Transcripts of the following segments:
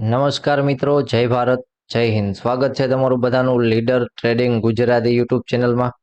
નમસ્કાર મિત્રો, જય ભારત, જય હિન્દ. સ્વાગત છે તમારું બધાનું લીડર ટ્રેડિંગ ગુજરાતી યુટ્યુબ ચેનલમાં.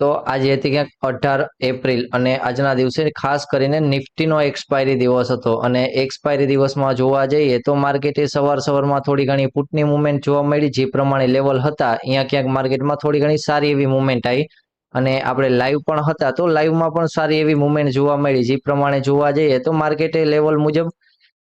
તો આજે હતી ક્યાંક 18 એપ્રિલ અને આજના દિવસે ખાસ કરીને નિફ્ટીનો એક્સપાયરી દિવસ હતો અને એક્સપાયરી દિવસમાં જોવા જઈએ તો માર્કેટે સવારમાં થોડી ઘણી પુટની મુવમેન્ટ જોવા મળી. જે પ્રમાણે લેવલ હતા અહીંયા ક્યાંક માર્કેટમાં થોડી ઘણી સારી એવી મુવમેન્ટ આવી અને આપણે લાઈવ પણ હતા તો લાઈવમાં પણ સારી એવી મુવમેન્ટ જોવા મળી. જે પ્રમાણે જોવા જઈએ તો માર્કેટે લેવલ મુજબ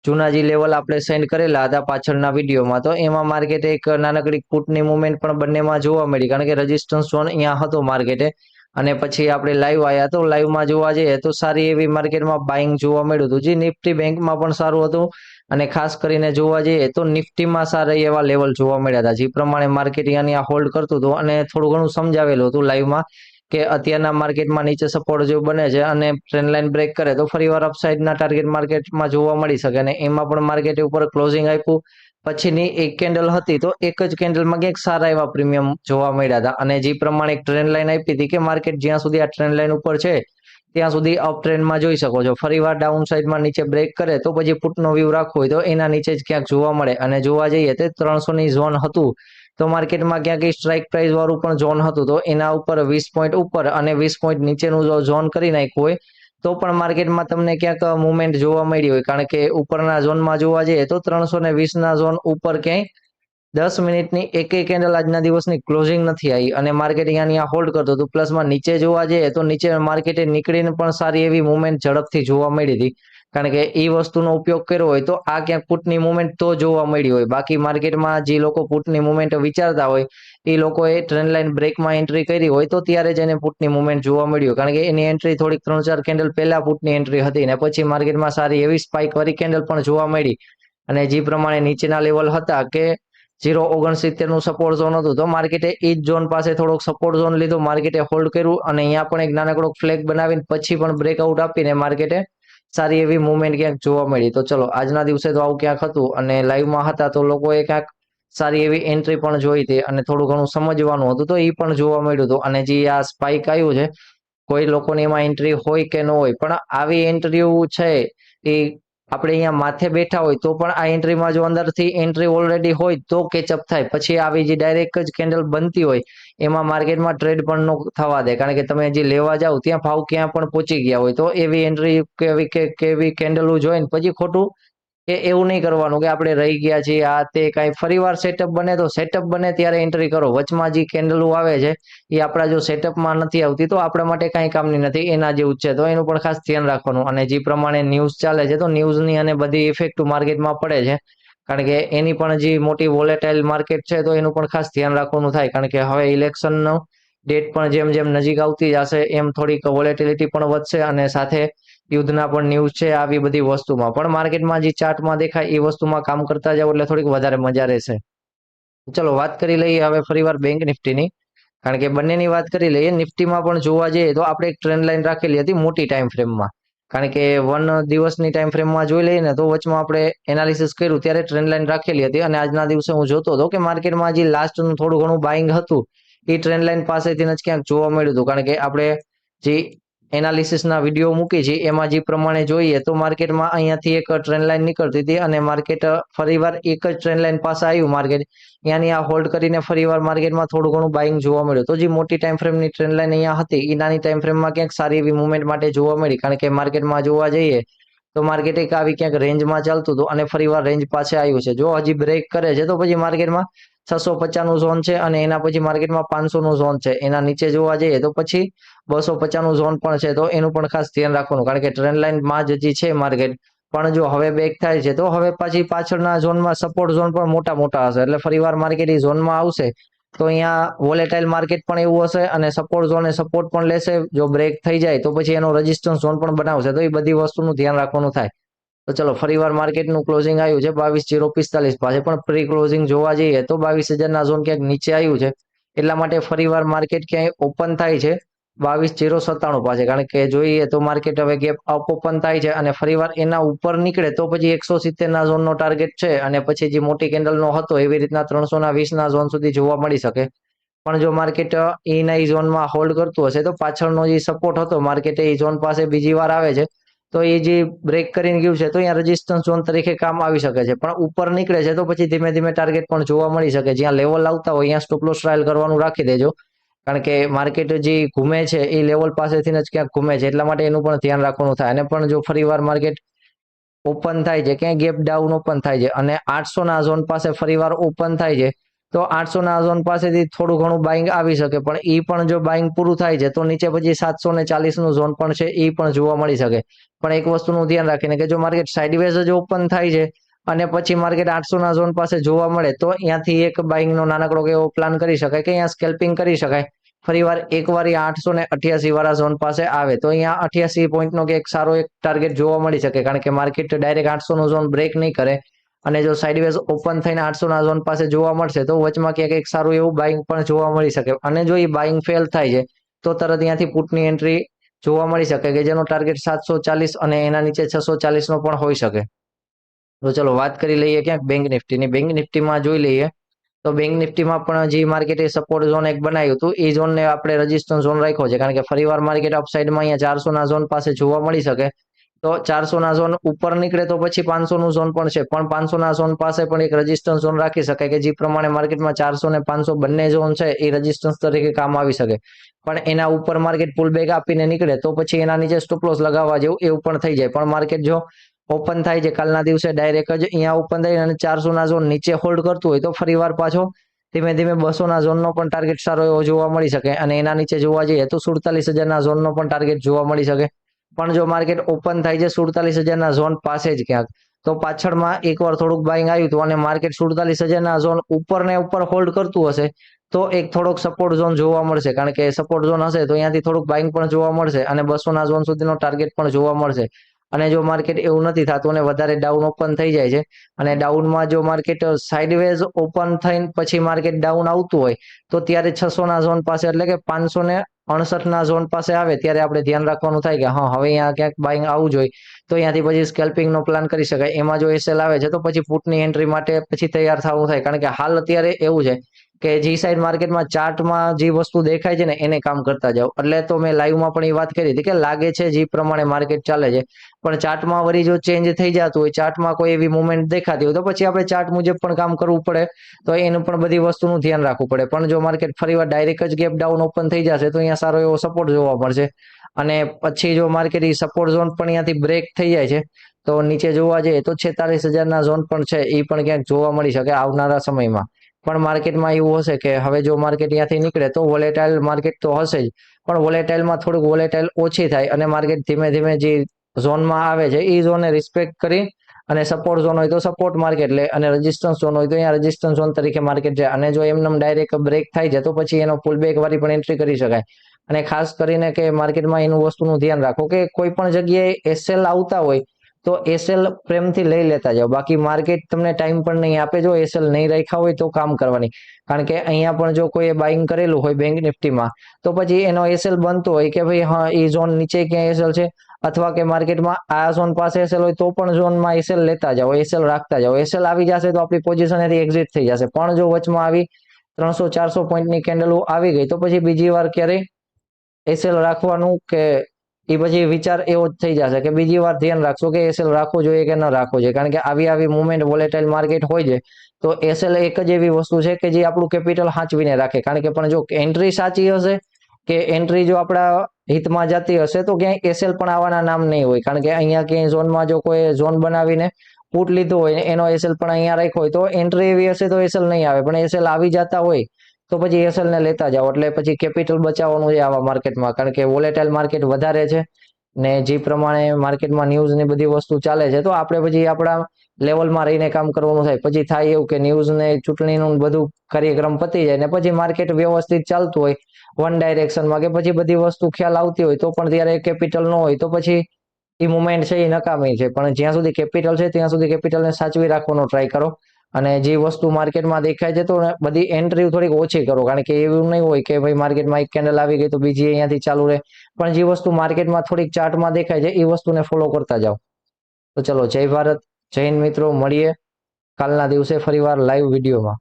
જૂના જે લેવલ આપણે સેન્ડ કરેલા હતા પાછળના વિડીયોમાં તો એમાં માર્કેટે એક નાનકડી પુટની મુવમેન્ટ પણ બંનેમાં જોવા મળી, કારણ કે રેઝિસ્ટન્સ ઝોન અહીંયા હતો માર્કેટે. અને પછી આપણે લાઈવ આવ્યા તો લાઈવમાં જોવા જઈએ તો સારી એવી માર્કેટમાં બાઇંગ જોવા મળ્યું હતું. જે નિફ્ટી બેંકમાં પણ સારું હતું અને ખાસ કરીને જોવા જઈએ તો નિફ્ટીમાં સારા એવા લેવલ જોવા મળ્યા હતા. જે પ્રમાણે માર્કેટ અહીંયા હોલ્ડ કરતું હતું અને થોડું ઘણું સમજાવેલું હતું લાઈવમાં કે અત્યારના માર્કેટમાં નીચે સપોર્ટ જેવું બને છે અને ટ્રેન્ડ લાઇન બ્રેક કરે તો ફરીવાર અપસાઇડના ટાર્ગેટ માર્કેટમાં જોવા મળી શકે. અને એમાં પણ માર્કેટ ઉપર ક્લોઝિંગ આપ્યું. પછીની એક કેન્ડલ હતી તો એક જ કેન્ડલમાં ક્યાંક સારા એવા પ્રીમિયમ જોવા મળ્યા હતા અને જે પ્રમાણે એક ટ્રેન્ડ લાઇન આપી હતી કે માર્કેટ જ્યાં સુધી આ ટ્રેન્ડ લાઇન ઉપર છે ત્યાં સુધી અપ ટ્રેન્ડમાં જોઈ શકો છો. ફરીવાર ડાઉન સાઇડમાં નીચે બ્રેક કરે તો પછી પુટનો વ્યૂ રાખવો હોય તો એના નીચે જ ક્યાંક જોવા મળે. અને જોવા જઈએ તો 300ની ઝોન હતું તો માર્કેટમાં ક્યાંક સ્ટ્રાઇક પ્રાઇસ વાળું પણ ઝોન હતું તો એના ઉપર 20 પોઈન્ટ ઉપર અને 20 પોઈન્ટ નીચેનું જો ઝોન કરી નાખ્યું હોય તો પણ માર્કેટમાં તમને ક્યાંક મુવમેન્ટ જોવા મળી હોય. કારણ કે ઉપરના ઝોનમાં જોવા જઈએ તો 320ના ઝોન ઉપર ક્યાંય 10 મિનિટની એક કેન્ડલ આજના દિવસની ક્લોઝિંગ નથી આવી અને માર્કેટ અહીંયા હોલ્ડ કરતું હતું. પ્લસમાં નીચે જોવા જઈએ તો નીચે માર્કેટે નીકળીને પણ સારી એવી મુવમેન્ટ ઝડપથી જોવા મળી હતી. કારણ કે એ વસ્તુનો ઉપયોગ કર્યો હોય તો આ ક્યાંક પુટની મુવમેન્ટ તો જોવા મળી હોય. બાકી માર્કેટમાં જે લોકો પુટની મુવમેન્ટ વિચારતા હોય એ લોકોએ ટ્રેન્ડ લાઇન બ્રેકમાં એન્ટ્રી કરી હોય તો ત્યારે જ એને પુટની મુવમેન્ટ જોવા મળ્યું. કારણ કે એની એન્ટ્રી થોડીક 3-4 કેન્ડલ પહેલા પુટની એન્ટ્રી હતી ને પછી માર્કેટમાં સારી એવી સ્પાઇક વાળી કેન્ડલ પણ જોવા મળી. અને જે પ્રમાણે નીચેના લેવલ હતા કે 0.69નું સપોર્ટ ઝોન હતું તો માર્કેટે એ જ ઝોન પાસે થોડોક સપોર્ટ ઝોન લીધો, માર્કેટે હોલ્ડ કર્યું અને અહીંયા પણ એક નાનકડો ફ્લેગ બનાવીને પછી પણ બ્રેકઆઉટ આપીને માર્કેટે સારી એવી મુવમેન્ટ ક્યાંક જોવા મળી. તો ચલો આજના દિવસે તો આવું ક્યાંક હતું અને લાઈવમાં હતા તો લોકોએ ક્યાંક સારી એવી એન્ટ્રી પણ જોઈ હતી અને થોડું ઘણું સમજવાનું હતું તો એ પણ જોવા મળ્યું હતું. અને જે આ સ્પાઇક આવ્યું છે કોઈ લોકોની એમાં એન્ટ્રી હોય કે ન હોય પણ આવી એન્ટ્રીઓ છે એ આપણે અહીંયા માથે બેઠા હોય તો પણ આ એન્ટ્રીમાં જો અંદરથી એન્ટ્રી ઓલરેડી હોય તો કેચઅપ થાય. પછી આવી જે ડાયરેક્ટ જ કેન્ડલ બનતી હોય એમાં માર્કેટમાં ટ્રેડ પણ ન થવા દે, કારણ કે તમે જે લેવા જાઓ ત્યાં ભાવ ક્યાં પણ પહોંચી ગયા હોય તો એવી એન્ટ્રી કેવી કેન્ડલો જોઈને પછી ખોટું કે એવું નહીં કરવાનું કે આપણે રહી ગયા છીએ આ તે કાંઈ. ફરીવાર સેટઅપ બને તો સેટઅપ બને ત્યારે એન્ટ્રી કરો. વચમાં જે કેન્ડલો આવે છે એ આપણા જો સેટઅપમાં નથી આવતી તો આપણા માટે કાંઈ કામની નથી, એના જેવું જ છે. તો એનું પણ ખાસ ધ્યાન રાખવાનું. અને જે પ્રમાણે ન્યૂઝ ચાલે છે તો ન્યૂઝની અને બધી ઇફેક્ટ માર્કેટમાં પડે છે, કારણ કે એની પણ જે મોટી વોલેટાઇલ માર્કેટ છે તો એનું પણ ખાસ ધ્યાન રાખવાનું થાય. કારણ કે હવે ઇલેક્શનનો ડેટ પણ જેમ જેમ નજીક આવતી જશે એમ થોડીક વોલેટિલિટી પણ વધશે અને સાથે યુદ્ધના પણ ન્યૂઝ છે. આવી બધી વસ્તુમાં પણ માર્કેટમાં જે ચાર્ટમાં દેખાય એ વસ્તુમાં કામ કરતા જાવ એટલે થોડીક વધારે મજા રહેશે. ચલો વાત કરી લઈએ હવે ફરીવાર બેંક નિફ્ટીની, કારણ કે બંનેની વાત કરી લઈએ. નિફ્ટીમાં પણ જોવા જઈએ તો આપણે એક ટ્રેન્ડ લાઇન રાખેલી હતી મોટી ટાઈમ ફ્રેમમાં, કારણ કે 1 દિવસની ટાઈમ ફ્રેમમાં જોઈ લઈએ ને તો વચમાં આપણે એનાલિસિસ કર્યું ત્યારે ટ્રેન્ડ લાઇન રાખેલી હતી. અને આજના દિવસે હું જોતો હતો કે માર્કેટમાં જે લાસ્ટનું થોડું ઘણું બાઇંગ હતું એ ટ્રેન્ડ લાઇન પાસેથી જ ક્યાંક જોવા મળ્યું હતું. કારણ કે આપણે જે એનાલિસિસના વિડીયો મૂકી છે એમાં જે પ્રમાણે જોઈએ તો માર્કેટમાં અહીંયાથી એક ટ્રેન્ડ લાઇન નીકળતી હતી અને માર્કેટ ફરીવાર એક જ ટ્રેન્ડ લાઇન પાસે આવ્યું. માર્કેટ ત્યાંની આ હોલ્ડ કરીને ફરીવાર માર્કેટમાં થોડું ઘણું બાઇંગ જોવા મળ્યું. તો જે મોટી ટાઈમ ફ્રેમની ટ્રેન્ડ લાઇન અહીંયા હતી એ નાની ટાઈમ ફ્રેમમાં ક્યાંક સારી એવી મુવમેન્ટ માટે જોવા મળી. કારણ કે માર્કેટમાં જોવા જઈએ તો માર્કેટ એક આવી ક્યાંક રેન્જમાં ચાલતું હતું અને ફરીવાર રેન્જ પાસે આવ્યું છે. જો હજી બ્રેક કરે છે તો પછી માર્કેટમાં 650નું ઝોન છે અને એના પછી માર્કેટમાં 500નું ઝોન છે. એના નીચે જોવા જઈએ તો પછી 250નું ઝોન પણ છે. તો એનું પણ ખાસ ધ્યાન રાખવાનું, કારણ કે ટ્રેન્ડ લાઇનમાં જ હજી છે માર્કેટ. પણ જો હવે બેક થાય છે તો હવે પાછી પાછળના ઝોનમાં સપોર્ટ ઝોન પણ મોટા હશે એટલે ફરીવાર માર્કેટ એ ઝોનમાં આવશે તો અહીંયા વોલેટાઇલ માર્કેટ પણ એવું હશે અને સપોર્ટ ઝોન સપોર્ટ પણ લેશે. જો બ્રેક થઈ જાય તો પછી એનો રેઝિસ્ટન્સ ઝોન પણ બનાવશે. તો એ બધી વસ્તુનું ધ્યાન રાખવાનું થાય. તો ચલો ફરીવાર માર્કેટનું ક્લોઝિંગ આવ્યું છે 22,045 પાસે, પણ પ્રી ક્લોઝિંગ જોવા જઈએ તો 22,000ના ઝોન ક્યાંક નીચે આવ્યું છે. એટલા માટે ફરીવાર માર્કેટ ક્યાંય ઓપન થાય છે 22,097 પાસે, કારણ કે જોઈએ તો માર્કેટ હવે ગેપ અપ ઓપન થાય છે અને ફરીવાર એના ઉપર નીકળે તો પછી 170 ના ઝોનનો ટાર્ગેટ છે અને પછી જે મોટી કેન્ડલનો હતો એવી રીતના 320 ના ઝોન સુધી જોવા મળી શકે. પણ જો માર્કેટ એના ઝોનમાં હોલ્ડ કરતું હશે તો પાછળનો જે સપોર્ટ હતો માર્કેટ એ ઝોન પાસે બીજી વાર આવે છે તો એ જે બ્રેક કરીને ગયું છે તો અહીંયા રેઝિસ્ટન્સ ઝોન તરીકે કામ આવી શકે છે. પણ ઉપર નીકળે છે તો પછી ધીમે ધીમે ટાર્ગેટ પણ જોવા મળી શકે. જ્યાં લેવલ આવતા હોય અહીંયા સ્ટોપ લોસ ટ્રાયલ કરવાનું રાખી દેજો, કારણ કે માર્કેટ જે ઘૂમે છે એ લેવલ પાસેથી જ ક્યાંક ઘૂમે છે, એટલા માટે એનું પણ ધ્યાન રાખવાનું થાય. અને પણ જો ફરીવાર માર્કેટ ઓપન થાય છે, ક્યાંય ગેપ ડાઉન ઓપન થાય છે અને 800 ના ઝોન પાસે ફરીવાર ઓપન થાય છે તો 800 ના ઝોન પાસેથી થોડું ઘણું બાઇંગ આવી શકે. પણ એ પણ જો બાઇંગ પૂરું થાય છે તો નીચે પછી 740 નું ઝોન પણ છે એ પણ જોવા મળી શકે. પણ એક વસ્તુનું ધ્યાન રાખીને કે જો માર્કેટ સાઇડવેઝ જ ઓપન થાય છે અને પછી માર્કેટ 800 ના ઝોન પાસે જોવા મળે તો અહીંયાથી એક બાઇંગનો નાનકડો એવો પ્લાન કરી શકાય કે અહીંયા સ્કેલ્પિંગ કરી શકાય. ફરીવાર એકવાર 888 વાળા ઝોન પાસે આવે તો અહીંયા 88 પોઈન્ટનો એક સારો એક ટાર્ગેટ જોવા મળી શકે, કારણ કે માર્કેટ ડાયરેક્ટ 800 નો ઝોન બ્રેક નહીં કરે અને જો સાઇડવેઝ ઓપન થઈને 800 ના ઝોન પાસે જોવા મળશે તો વચમાં ક્યાંક એક સારું એવું બાઇંગ પણ જોવા મળી શકે. અને જો એ બાઇંગ ફેલ થાય છે તો તરત અહીંયાથી પુટની એન્ટ્રી જોવા મળી શકે કે જેનો ટાર્ગેટ 740 અને એના નીચે 640 નો પણ હોઈ શકે. તો ચલો વાત કરી લઈએ ક્યાંક બેંક નિફ્ટીની. બેંક નિફ્ટીમાં જોઈ લઈએ તો બેંક નિફ્ટીમાં પણ જે માર્કેટે સપોર્ટ ઝોન એક બનાવ્યું હતું એ ઝોનને આપણે રેઝિસ્ટન્સ ઝોન રાખ્યો છે, કારણ કે ફરીવાર માર્કેટ અપસાઇડમાં અહીંયા 400 ના ઝોન પાસે જોવા મળી શકે. તો 400 ના ઝોન ઉપર નીકળે તો પછી 500 નું ઝોન પણ છે, પણ 500 ના ઝોન પાસે પણ એક રેઝિસ્ટન્સ ઝોન રાખી શકાય કે જે પ્રમાણે માર્કેટમાં 400 ને 500 બંને ઝોન છે એ રેઝિસ્ટન્સ તરીકે કામ આવી શકે. પણ એના ઉપર માર્કેટ પુલબેક આપીને નીકળે તો પછી એના નીચે સ્ટોપ લોસ લગાવવા જેવું એવું પણ થઈ જાય. પણ માર્કેટ જો ઓપન થાય છે કાલના દિવસે ડાયરેક્ટ જ અહીંયા ઓપન થઈ અને 400 ના ઝોન નીચે હોલ્ડ કરતું હોય તો ફરીવાર પાછો ધીમે ધીમે 200 ના ઝોનનો પણ ટાર્ગેટ સારો એવો જોવા મળી શકે. અને એના નીચે જોવા જઈએ તો 47,000 ના ઝોનનો પણ ટાર્ગેટ જોવા મળી શકે. પણ જો માર્કેટ ઓપન થાય છે 47,000 ના ઝોન પાસે જ ક્યાંક તો પાછળમાં એકવાર થોડુંક બાઇંગ આવ્યું હતું અને માર્કેટ 47,000 ના ઝોન ઉપર ને ઉપર હોલ્ડ કરતું હશે તો એક થોડોક સપોર્ટ ઝોન જોવા મળશે, કારણ કે સપોર્ટ ઝોન હશે તો અહીંયાથી થોડુંક બાઇંગ પણ જોવા મળશે અને 200 ના ઝોન સુધીનો ટાર્ગેટ પણ જોવા મળશે. અને જો માર્કેટ એવું નથી થતું અને વધારે ડાઉન ઓપન થઈ જાય છે અને ડાઉનમાં જો માર્કેટ સાઇડવેઝ ઓપન થઈને પછી માર્કેટ ડાઉન આવતું હોય તો ત્યારે 600 ના ઝોન પાસે એટલે કે 569 ના ઝોન પાસે આવે ત્યારે આપણે ધ્યાન રાખવાનું થાય કે હા હવે અહીંયા ક્યાંક બાઇંગ આવવું જોઈએ તો અહીંયાથી પછી સ્કેલ્પિંગનો પ્લાન કરી શકાય. એમાં જો એસએલ આવે છે તો પછી પુટની એન્ટ્રી માટે પછી તૈયાર થવું થાય, કારણ કે હાલ અત્યારે એવું છે કે જે સાઈડ માર્કેટમાં ચાર્ટમાં જે વસ્તુ દેખાય છે ને એને કામ કરતા જાવ. એટલે તો મેં લાઈવમાં પણ એ વાત કરી હતી કે લાગે છે જે પ્રમાણે માર્કેટ ચાલે છે પણ ચાર્ટમાં વળી જો ચેન્જ થઈ જતું હોય, ચાર્ટમાં કોઈ એવી મુવમેન્ટ દેખાતી હોય તો પછી આપણે ચાર્ટ મુજબ પણ કામ કરવું પડે. તો એનું પણ બધી વસ્તુનું ધ્યાન રાખવું પડે. પણ જો માર્કેટ ફરીવાર ડાયરેક્ટ જ ગેપ ડાઉન ઓપન થઈ જશે તો અહીંયા સારો એવો સપોર્ટ જોવા મળશે. અને પછી જો માર્કેટ એ સપોર્ટ ઝોન પણ અહીંયાથી બ્રેક થઈ જાય છે તો નીચે જોવા જઈએ તો 46,000 ના ઝોન પણ છે એ પણ ક્યાંક જોવા મળી શકે આવનારા સમયમાં. પણ માર્કેટમાં એવું હશે કે હવે જો માર્કેટ અહીંયાથી નીકળે તો વોલેટાઇલ માર્કેટ તો હશે જ, પણ વોલેટાઇલમાં થોડુંક વોલેટાઇલ ઓછી થાય અને માર્કેટ ધીમે ધીમે જે ઝોનમાં આવે છે એ ઝોનને રિસ્પેક્ટ કરી અને સપોર્ટ ઝોન હોય તો સપોર્ટ માર્કેટ લે અને રેઝિસ્ટન્સ ઝોન હોય તો અહીંયા રેઝિસ્ટન્સ ઝોન તરીકે માર્કેટ જાય. અને જો એમને ડાયરેક્ટ બ્રેક થાય છે તો પછી એનો પુલ બેક વાળી પણ એન્ટ્રી કરી શકાય. અને ખાસ કરીને કે માર્કેટમાં એનું વસ્તુનું ધ્યાન રાખો કે કોઈ પણ જગ્યાએ એસએલ આવતા હોય તો એસએલ પ્રેમથી લઈ લેતા જાઓ. બાકી માર્કેટ તમને ટાઈમ પણ નહીં આપે જો એસએલ નહીં રાખ્યા હોય તો કામ કરવાની, કારણ કે અહીંયા પણ જો કોઈ બાઇંગ કરેલું હોય બેંક નિફ્ટીમાં તો પછી એનો એસએલ બનતો હોય કે ભાઈ હા એ ઝોન નીચે ક્યાં એસએલ છે અથવા કે માર્કેટમાં આ ઝોન પાસે એસએલ હોય તો પણ ઝોનમાં એસએલ લેતા જાઓ, એસએલ રાખતા જાઓ. એસએલ આવી જશે તો આપણી પોઝિશન એથી એક્ઝિટ થઈ જશે. પણ જો વચમાં આવી 300-400 પોઈન્ટની કેન્ડલો આવી ગઈ તો પછી બીજી વાર ક્યારેય એસએલ રાખવાનું કે એ પછી વિચાર એવો જ થઈ જશે કે બીજી વાર ધ્યાન રાખશો કે એસએલ રાખવો જોઈએ કે ન રાખવો જોઈએ, કારણ કે આવી મુવમેન્ટ વોલેટાઇલ માર્કેટ હોય છે તો એસએલ એક જ એવી વસ્તુ છે કે જે આપણું કેપિટલ સાચવીને રાખે. કારણ કે પણ જો એન્ટ્રી સાચી હશે કે એન્ટ્રી જો આપણા હિતમાં જતી હશે તો ક્યાંય એસએલ પણ આવવાના નામ નહીં હોય, કારણ કે અહીંયા ક્યાંય ઝોનમાં જો કોઈ ઝોન બનાવીને પુટ લીધો હોય એનો એસએલ પણ અહીંયા રાખ્યો હોય તો એન્ટ્રી એવી હશે તો એસએલ નહીં આવે. પણ એસએલ આવી જતા હોય તો પછી એસએલ ને લેતા જાઓ એટલે પછી કેપિટલ બચાવવાનું છે આવા માર્કેટમાં, કારણ કે વોલેટાઇલ માર્કેટ વધારે છે ને જે પ્રમાણે માર્કેટમાં ન્યૂઝ ની બધી વસ્તુ ચાલે છે તો આપણે પછી આપણા લેવલમાં રહીને કામ કરવાનું થાય. પછી થાય એવું કે ન્યૂઝ ને ચૂંટણીનું બધું કાર્યક્રમ પતી જાય ને પછી માર્કેટ વ્યવસ્થિત ચાલતું હોય વન ડાયરેક્શનમાં કે પછી બધી વસ્તુ ખ્યાલ આવતી હોય તો પણ ત્યારે કેપિટલ ન હોય તો પછી એ મુવમેન્ટ છે એ નકામી છે. પણ જ્યાં સુધી કેપિટલ છે ત્યાં સુધી કેપિટલને સાચવી રાખવાનો ટ્રાય કરો અને જે વસ્તુ માર્કેટમાં દેખાય છે તો બધી એન્ટ્રી થોડીક ઓછી કરો, કારણ કે એવું નહીં હોય કે ભાઈ માર્કેટમાં એક કેન્ડલ આવી ગઈ તો બીજી અહીંયાથી ચાલુ રહે, પણ જે વસ્તુ માર્કેટમાં થોડીક ચાર્ટમાં દેખાય છે એ વસ્તુને ફોલો કરતા જાઓ. તો ચલો, જય ભારત, જય હિન્દ મિત્રો, મળીએ કાલના દિવસે ફરીવાર લાઈવ વિડીયોમાં.